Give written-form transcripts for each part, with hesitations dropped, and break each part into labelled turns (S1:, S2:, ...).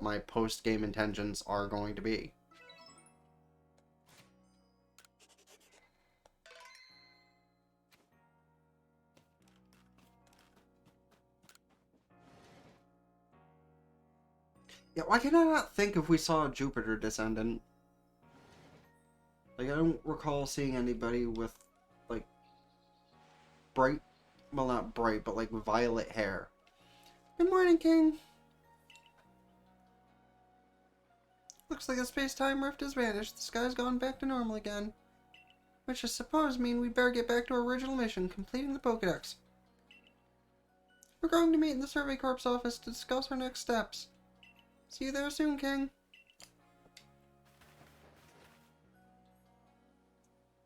S1: my post-game intentions are going to be. Yeah, why can I not think if we saw a Jupiter descendant? Like, I don't recall seeing anybody with, like, bright, well, not bright, but, like, violet hair. Good morning, King. Looks like a space-time rift has vanished. The sky's gone back to normal again. Which I suppose mean we better get back to our original mission, completing the Pokédex. We're going to meet in the Survey Corps office to discuss our next steps. See you there soon, King.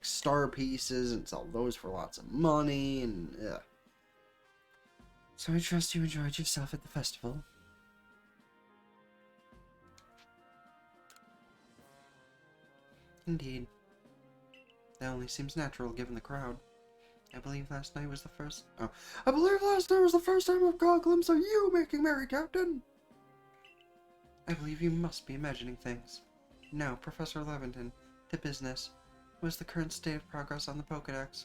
S1: Star pieces and sell those for lots of money and So I trust you enjoyed yourself at the festival. Indeed. That only seems natural given the crowd. I believe last night was the first... Oh. I believe last night was the first time I've got a glimpse of you making merry, Captain! I believe you must be imagining things. Now, Professor Leventon, to business. What is the current state of progress on the Pokédex?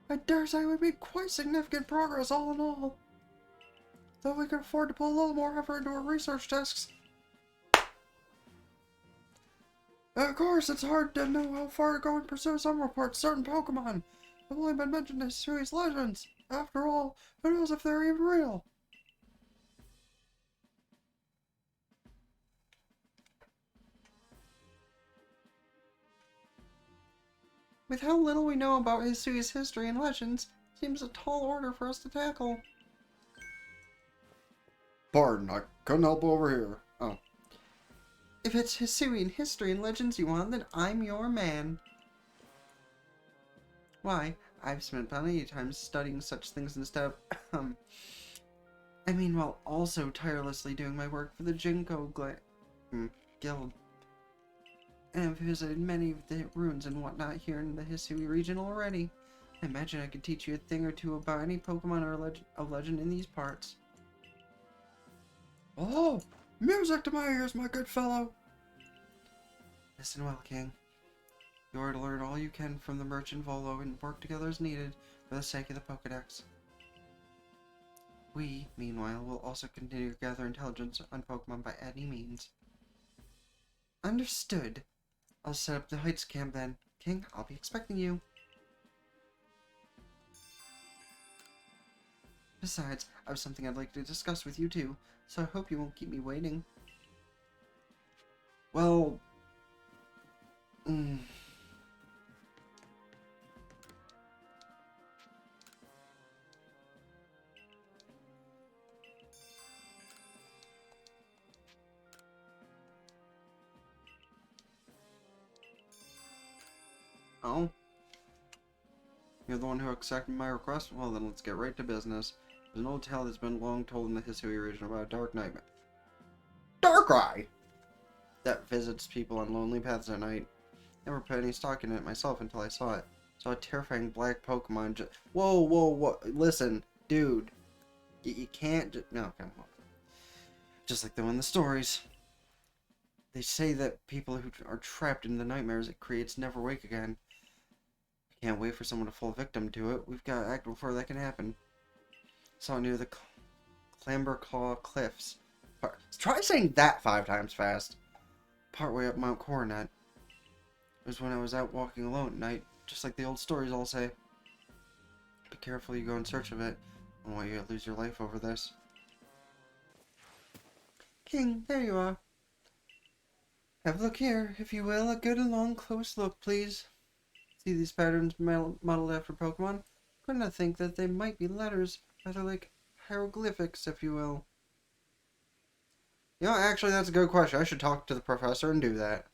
S1: I dare say we made quite significant progress all in all. Though we could afford to put a little more effort into our research tasks. Of course, it's hard to know how far to go and pursue some reports certain Pokemon have only been mentioned in series legends. After all, who knows if they're even real? With how little we know about Hisui's history and legends, seems a tall order for us to tackle. Pardon, I couldn't help over here. Oh. If it's Hisuian history and legends you want, then I'm your man. Why? I've spent plenty of time studying such things instead of, I mean, while also tirelessly doing my work for the Jinko Guild. And I've visited many of the ruins and whatnot here in the Hisui region already. I imagine I could teach you a thing or two about any Pokemon or of legend in these parts. Oh! Music to my ears, my good fellow! Listen well, King. You are to learn all you can from the merchant Volo and work together as needed for the sake of the Pokédex. We, meanwhile, will also continue to gather intelligence on Pokemon by any means. Understood. I'll set up the Heights camp then. King, I'll be expecting you. Besides, I have something I'd like to discuss with you too, so I hope you won't keep me waiting. Well... Oh? You're the one who accepted my request? Well then, let's get right to business. There's an old tale that's been long told in the Hisui region about a dark nightmare. Darkrai! That visits people on lonely paths at night. Never put any stock in it myself until I saw it. Saw a terrifying black Pokemon just... Whoa, whoa, whoa. Listen, dude. You can't no, come on. Just like the one in the stories. They say that people who are trapped in the nightmares it creates never wake again. We can't wait for someone to fall victim to it. We've got to act before that can happen. Saw it near the Clamberclaw Cliffs. Try saying that 5 times fast. Partway up Mount Coronet. It was when I was out walking alone at night, just like the old stories all say. Be careful you go in search of it. I don't want you to lose your life over this. King, there you are. Have a look here, if you will. A good and long, close look, please. See these patterns modeled after Pokemon? Couldn't I think that they might be letters, rather like hieroglyphics, if you will? You know, actually, that's a good question. I should talk to the professor and do that.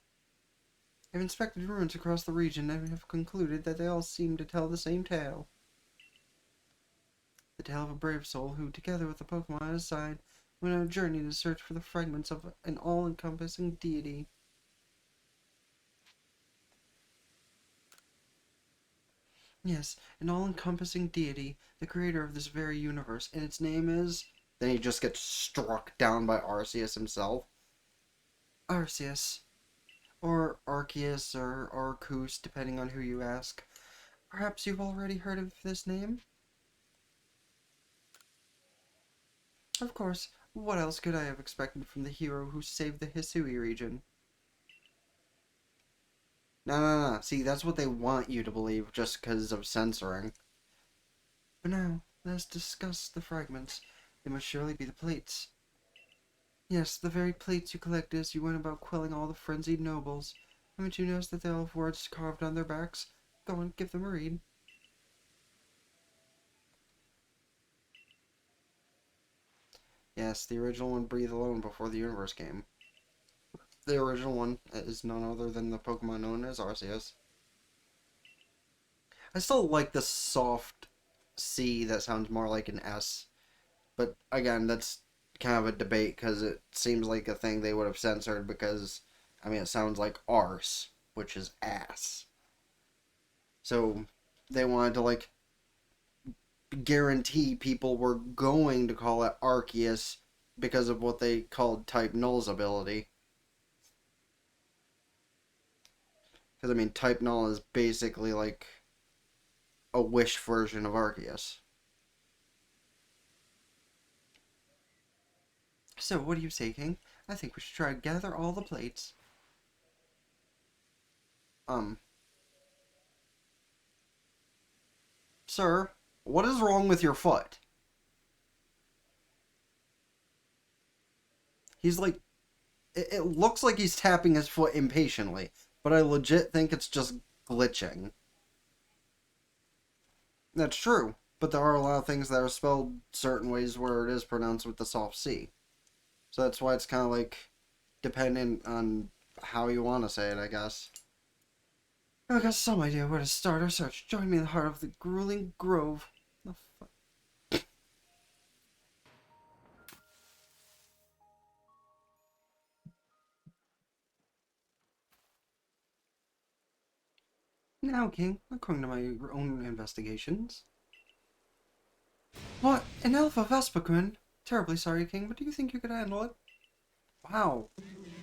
S1: I've inspected ruins across the region and have concluded that they all seem to tell the same tale. The tale of a brave soul who, together with the Pokemon at his side, went on a journey to search for the fragments of an all-encompassing deity. Yes, an all-encompassing deity, the creator of this very universe, and its name is... Then he just gets struck down by Arceus himself. Arceus. Or Arceus, or Arceus, depending on who you ask. Perhaps you've already heard of this name? Of course. What else could I have expected from the hero who saved the Hisui region? No. See, that's what they want you to believe just because of censoring. But now, let's discuss the fragments. They must surely be the plates. Yes, the very plates you collected as you went about quelling all the frenzied nobles. Haven't you noticed that they all have words carved on their backs? Go on, give them a read. Yes, the original one breathed alone before the universe came. The original one is none other than the Pokemon known as Arceus. I still like the soft C that sounds more like an S. But again, that's kind of a debate because it seems like a thing they would have censored because, I mean, it sounds like arse, which is ass. So they wanted to, like, guarantee people were going to call it Arceus because of what they called Type Null's ability. Because, I mean, Type Null is basically like a wish version of Arceus. So, what are you say, King? I think we should try to gather all the plates. Sir, what is wrong with your foot? He's like, it looks like he's tapping his foot impatiently, but I legit think it's just glitching. That's true, but there are a lot of things that are spelled certain ways where it is pronounced with the soft C. So that's why it's kind of like dependent on how you want to say it, I guess. I've got some idea where to start our search. Join me in the heart of the grueling grove. Oh, fuck. Now, King, according to my own investigations. What? An Alpha Vespiquen? Terribly sorry, King, but do you think you could handle it? Wow.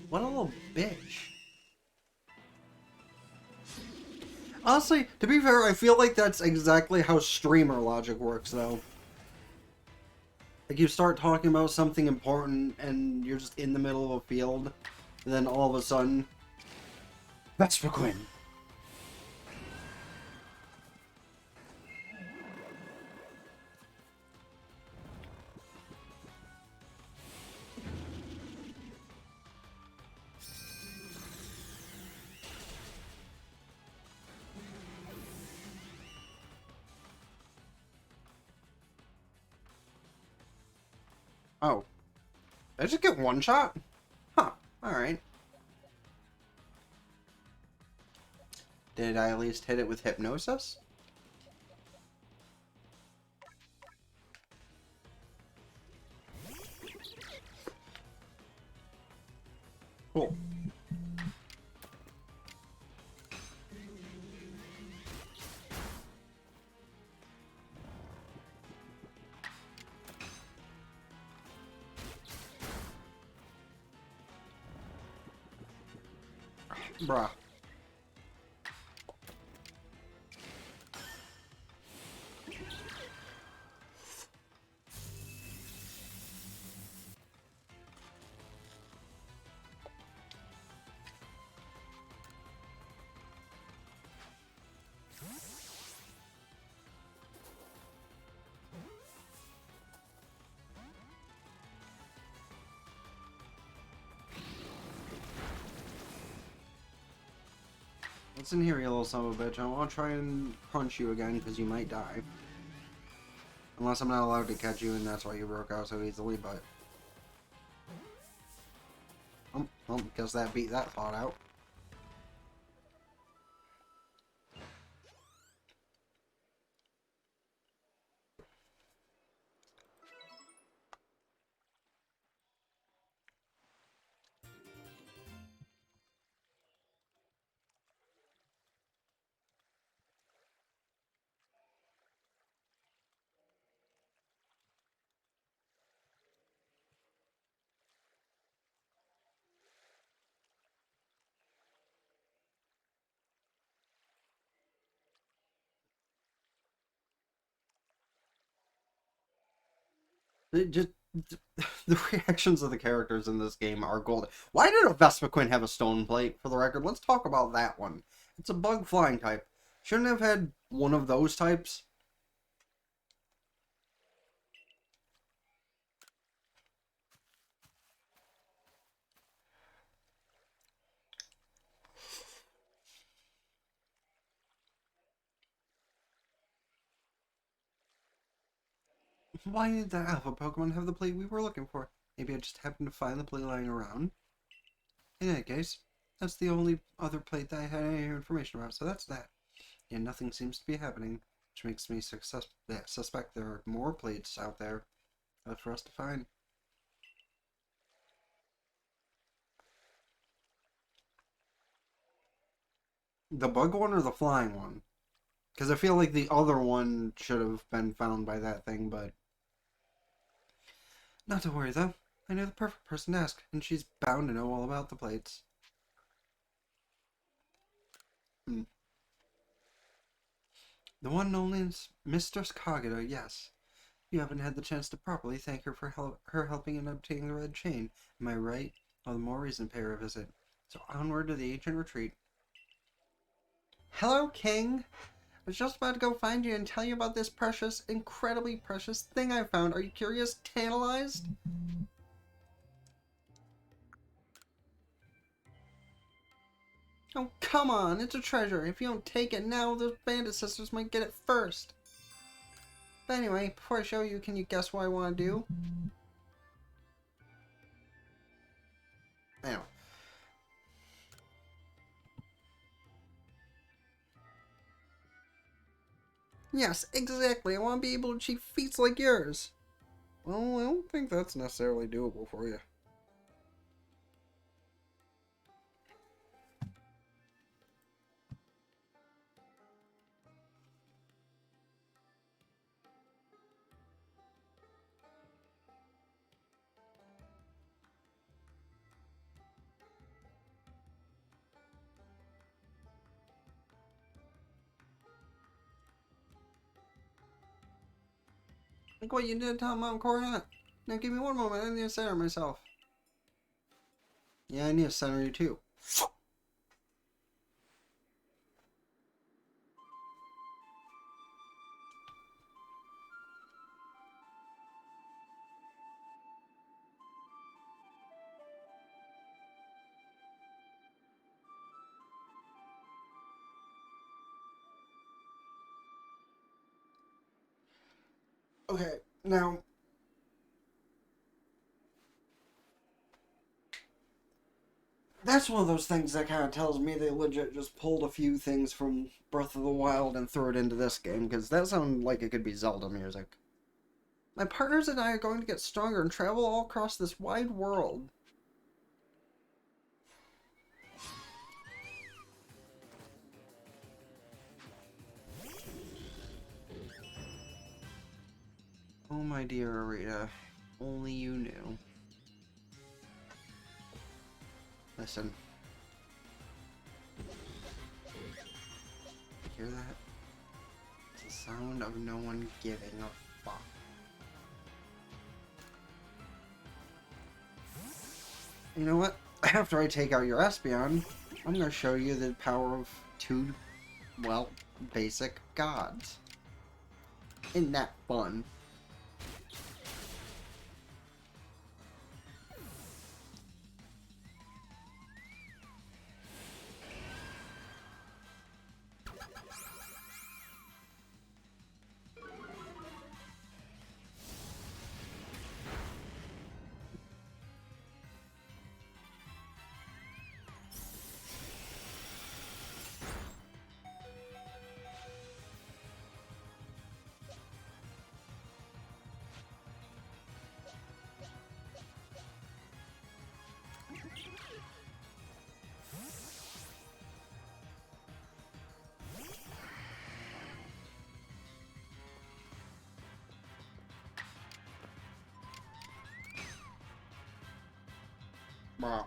S1: What a little bitch. Honestly, to be fair, I feel like that's exactly how streamer logic works, though. Like, you start talking about something important, and you're just in the middle of a field, and then all of a sudden... Vespiquen! Oh. Did I just get one shot? Huh. Alright. Did I at least hit it with hypnosis? Cool. Bruh. Listen here, you little son of a bitch. I want to try and punch you again because you might die. Unless I'm not allowed to catch you and that's why you broke out so easily, but... Well, guess that beat that thought out. Just the reactions of the characters in this game are golden. Why did a Vespiquen have a stone plate, for the record? Let's talk about that one. It's a bug flying type. Shouldn't have had one of those types. Why did the alpha Pokemon have the plate we were looking for? Maybe I just happened to find the plate lying around. In that case, that's the only other plate that I had any information about, so that's that. And nothing seems to be happening, which makes me suspect there are more plates out there for us to find. The bug one or the flying one? Because I feel like the other one should have been found by that thing, but... Not to worry, though. I know the perfect person to ask, and she's bound to know all about the plates. The one and only Mistress Kagura, yes. You haven't had the chance to properly thank her for her helping in obtaining the red chain. Am I right? All the more reason to pay her a visit. So onward to the ancient retreat. Hello, King! I was just about to go find you and tell you about this precious, incredibly precious thing I found. Are you curious? Tantalized? Oh, come on! It's a treasure. If you don't take it now, those bandit sisters might get it first. But anyway, before I show you, can you guess what I want to do? Anyway. Yes, exactly. I want to be able to achieve feats like yours. Well, I don't think that's necessarily doable for you. Like what you did to Mount Coronet. Now give me one moment, I need to center myself. Yeah, I need to center you too. Okay, now... That's one of those things that kind of tells me they legit just pulled a few things from Breath of the Wild and threw it into this game, because that sounded like it could be Zelda music. My partners and I are going to get stronger and travel all across this wide world. Oh my dear Arita, only you knew. Listen. Hear that? It's the sound of no one giving a fuck. You know what? After I take out your Espeon, I'm gonna show you the power of two, well, basic gods. Isn't that fun? Wow.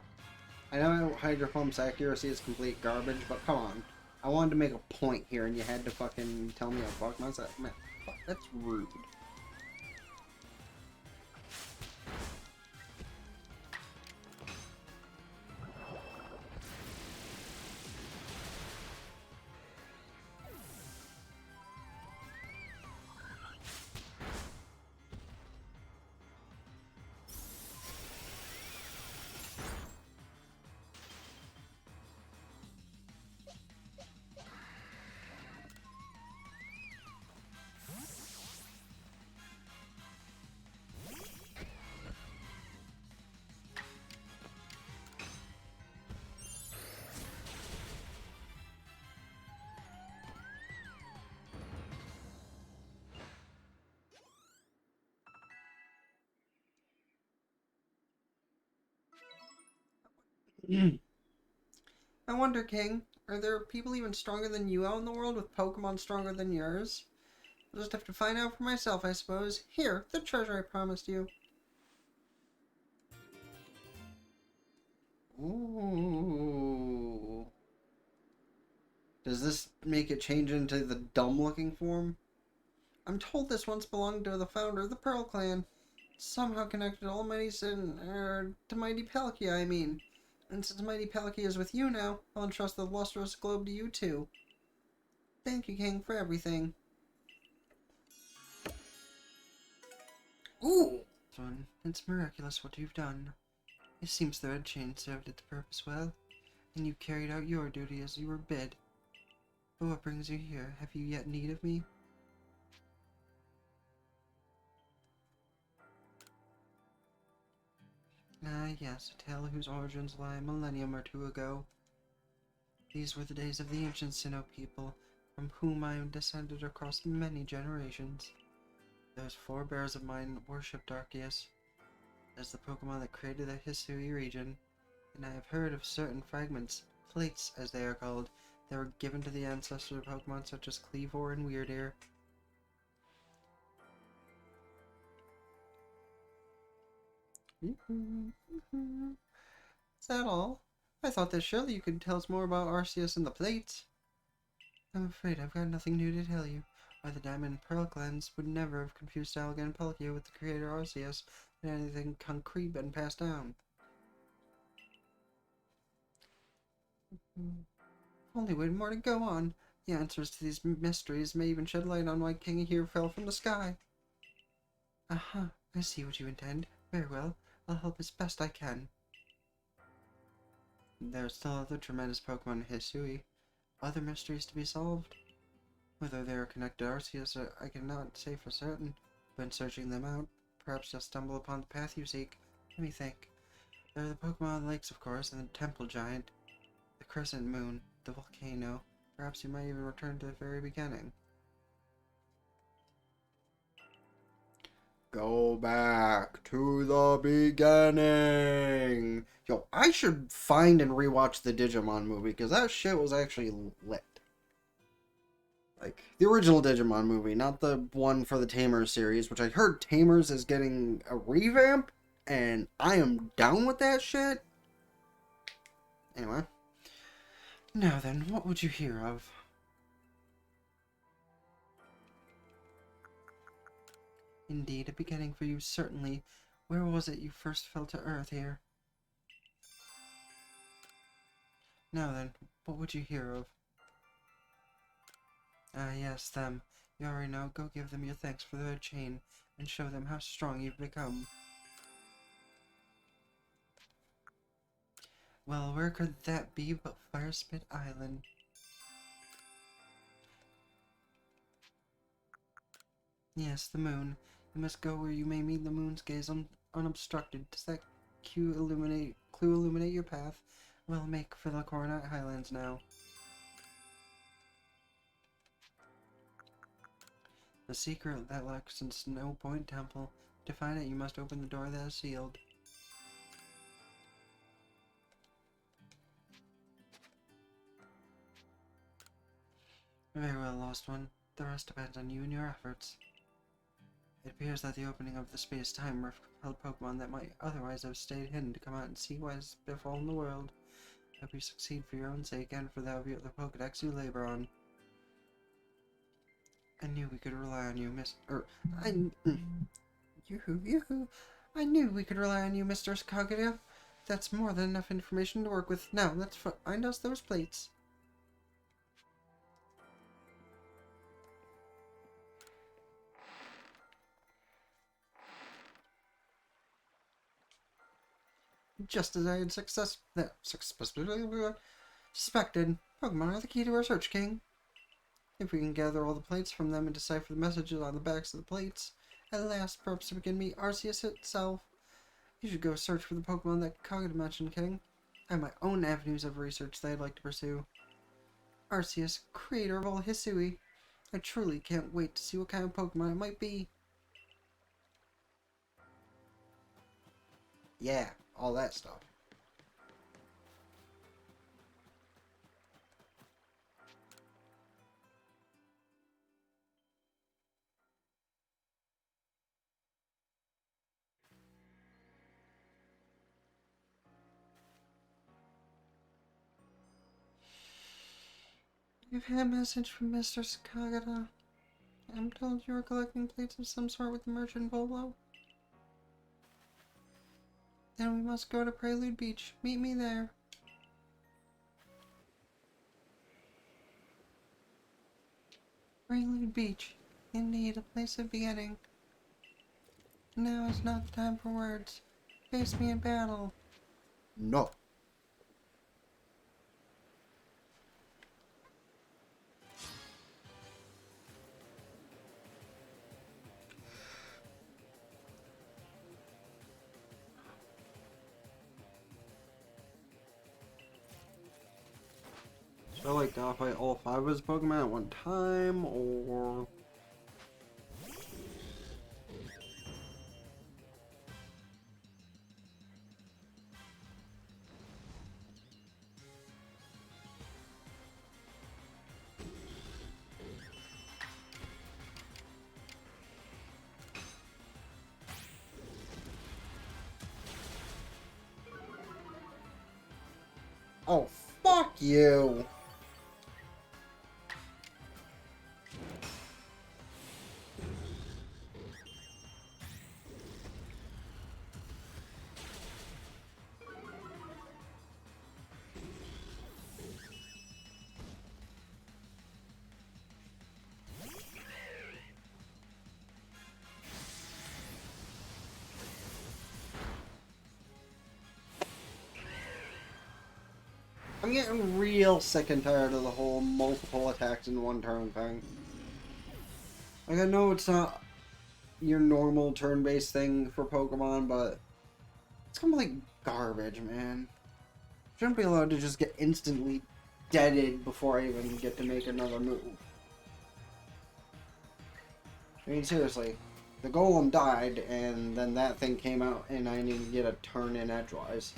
S1: I know Hydro Pump's accuracy is complete garbage, but come on. I wanted to make a point here, and you had to fucking tell me a fuck myself. Man, fuck, that's rude. I wonder, King, are there people even stronger than you out in the world with Pokemon stronger than yours? I'll just have to find out for myself, I suppose. Here, the treasure I promised you. Ooh. Does this make it change into the dumb-looking form? I'm told this once belonged to the founder of the Pearl Clan. Somehow connected to Almighty Sin, to Mighty Palkia, I mean. And since Mighty Palkia is with you now, I'll entrust the lustrous globe to you too. Thank you, King, for everything. Ooh! Son, it's miraculous what you've done. It seems the red chain served its purpose well, and you carried out your duty as you were bid. But what brings you here? Have you yet need of me? Ah, yes, a tale whose origins lie a millennium or two ago. These were the days of the ancient Sinnoh people, from whom I am descended across many generations. Those forebears of mine worshipped Arceus as the Pokemon that created the Hisui region, and I have heard of certain fragments, plates as they are called, that were given to the ancestors of Pokemon such as Cleavor and Weirdeer. Is that all? I thought that surely you could tell us more about Arceus and the plates. I'm afraid I've got nothing new to tell you. Why the Diamond and Pearl clans would never have confused Algan and Palkia with the creator Arceus, and anything concrete been passed down. Only way more to go on. The answers to these mysteries may even shed light on why King here fell from the sky. Aha, I see what you intend. Very well, I'll help as best I can. There are still other tremendous Pokemon in Hisui, other mysteries to be solved. Whether they are connected to Arceus, I cannot say for certain, but in searching them out, perhaps you'll stumble upon the path you seek. Let me think. There are the Pokemon of the lakes, of course, and the Temple Giant, the Crescent Moon, the volcano. Perhaps you might even return to the very beginning. Go back to the beginning. Yo, I should find and rewatch the Digimon movie, because that shit was actually lit. Like, the original Digimon movie, not the one for the Tamers series, which I heard Tamers is getting a revamp, and I am down with that shit. Anyway. Now then, what would you hear of? Indeed, a beginning for you, certainly. Where was it you first fell to earth here? Now then, what would you hear of? Ah, yes, them. You already know. Go give them your thanks for their chain, and show them how strong you've become. Well, where could that be but Firespit Island? Yes, the moon. You must go where you may meet the moon's gaze unobstructed. Does that clue illuminate your path? Well, make for the Coronat Highlands now. The secret that lurks in Snow Point Temple. To find it, you must open the door that is sealed. Very well, Lost One. The rest depends on you and your efforts. It appears that the opening of the space-time rift compelled Pokemon that might otherwise have stayed hidden to come out and see what has befallen the world. I hope you succeed for your own sake and for that of the Pokedex you labor on. I knew we could rely on you, Yoo-hoo. I knew we could rely on you, Mr. Kagura. That's more than enough information to work with. Now, let's find us those plates. Just as I had suspected, Pokemon are the key to our search, King. If we can gather all the plates from them and decipher the messages on the backs of the plates, at last, perhaps we can meet Arceus itself. You should go search for the Pokemon that Kagura mentioned, King. I have my own avenues of research that I'd like to pursue. Arceus, creator of all Hisui. I truly can't wait to see what kind of Pokemon it might be. Yeah, all that stuff. You've had a message from Mr. Sakagata. I'm told you were collecting plates of some sort with the merchant Bolo. Then we must go to Prelude Beach. Meet me there. Prelude Beach. Indeed, a place of begetting. Now is not the time for words. Face me in battle. No. So like gotta fight all 5 of his Pokemon at one time, or... Oh, fuck you! I'm getting real sick and tired of the whole multiple attacks in one turn thing. Like, I know it's not your normal turn-based thing for Pokemon, but it's complete garbage, man. Shouldn't be allowed to just get instantly deaded before I even get to make another move. I mean, seriously. The Golem died, and then that thing came out, and I didn't get a turn in edgewise.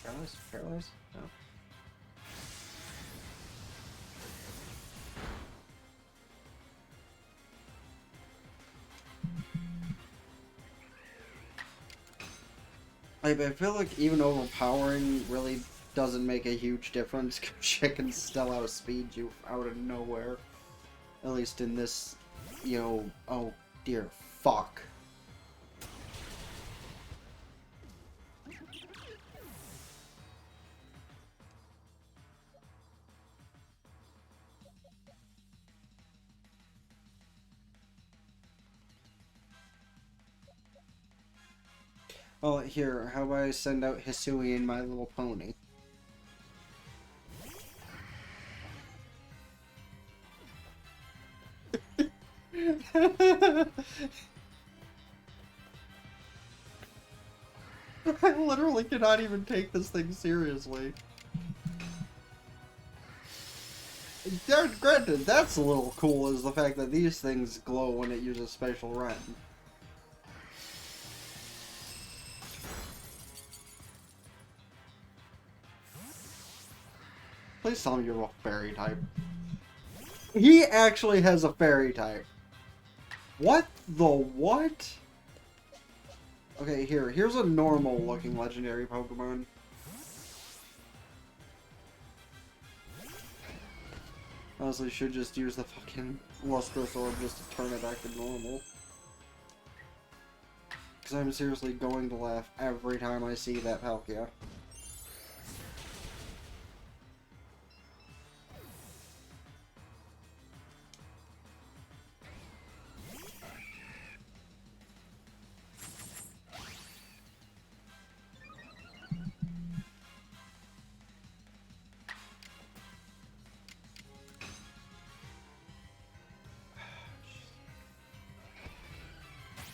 S1: Careless? Careless? No. Like, I feel like even overpowering really doesn't make a huge difference, because shit can still outspeed you out of nowhere. At least in this, you know, oh dear, fuck. Oh, here, how about I send out Hisui and My Little Pony? I literally cannot even take this thing seriously. Granted, that's a little cool, is the fact that these things glow when it uses Special Ren. Please tell me you're a fairy type. He actually has a fairy type. What the what? Okay, here's a normal looking legendary Pokemon. Honestly, should just use the fucking Lustrous Orb just to turn it back to normal. Because I'm seriously going to laugh every time I see that Palkia.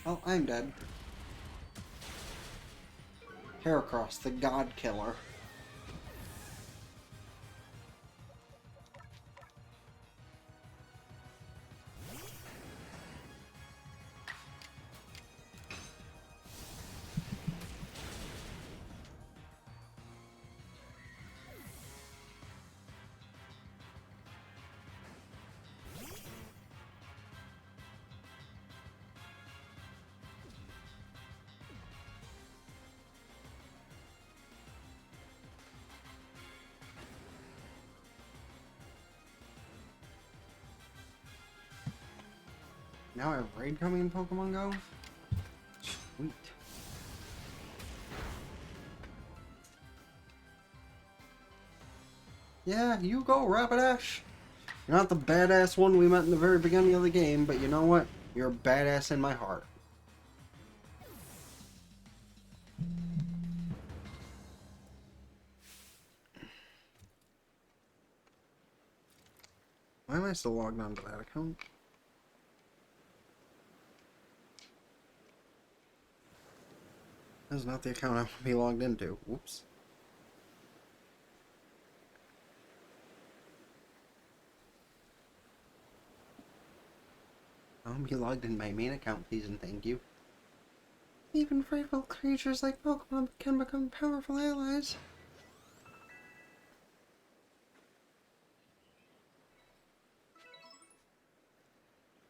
S1: Oh, I'm dead. Heracross, the God Killer. Now I have raid coming in Pokemon Go? Sweet. Yeah, you go, Rapidash! You're not the badass one we met in the very beginning of the game, but you know what? You're a badass in my heart. Why am I still logged onto that account? This is not the account I want to be logged into. Whoops. I want to be logged in my main account, please and thank you. Even frightful creatures like Pokemon can become powerful allies.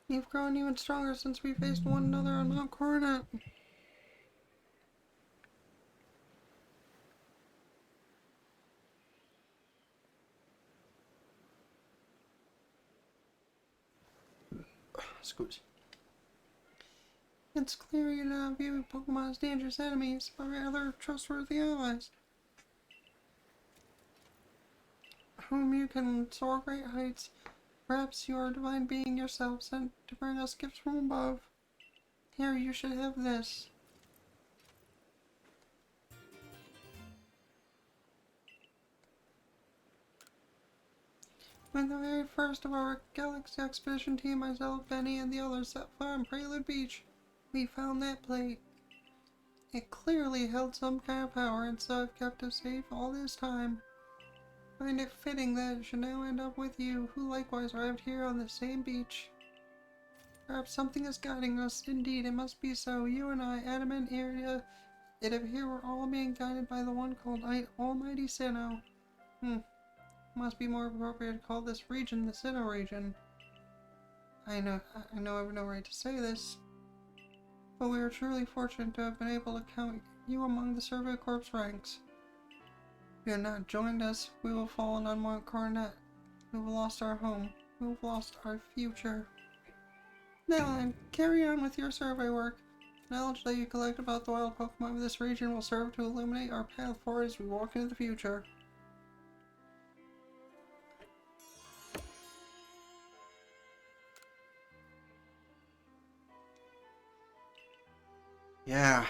S1: You've grown even stronger since we faced one another on Mount Coronet. Excuse. It's clear you now view Pokemon as dangerous enemies, but rather trustworthy allies, whom you can soar great heights. Perhaps you are a divine being yourself, sent to bring us gifts from above. Here, you should have this. When the very first of our Galaxy Expedition team, myself, Benny, and the others set foot on Prelude Beach, we found that plate. It clearly held some kind of power, and so I've kept it safe all this time. I find it fitting that it should now end up with you, who likewise arrived here on the same beach. Perhaps something is guiding us. Indeed, it must be so. You and I, Adam and Iria, it appears we're all being guided by the one called Almighty Sinnoh. Must be more appropriate to call this region the Sinnoh region. I know I've no right to say this, but we are truly fortunate to have been able to count you among the Survey Corps ranks. If you had not joined us, we would have fallen on Mount Coronet. We would have lost our home. We would have lost our future. Now then, carry on with your survey work. Knowledge that you collect about the wild Pokemon of this region will serve to illuminate our path forward as we walk into the future. Yeah.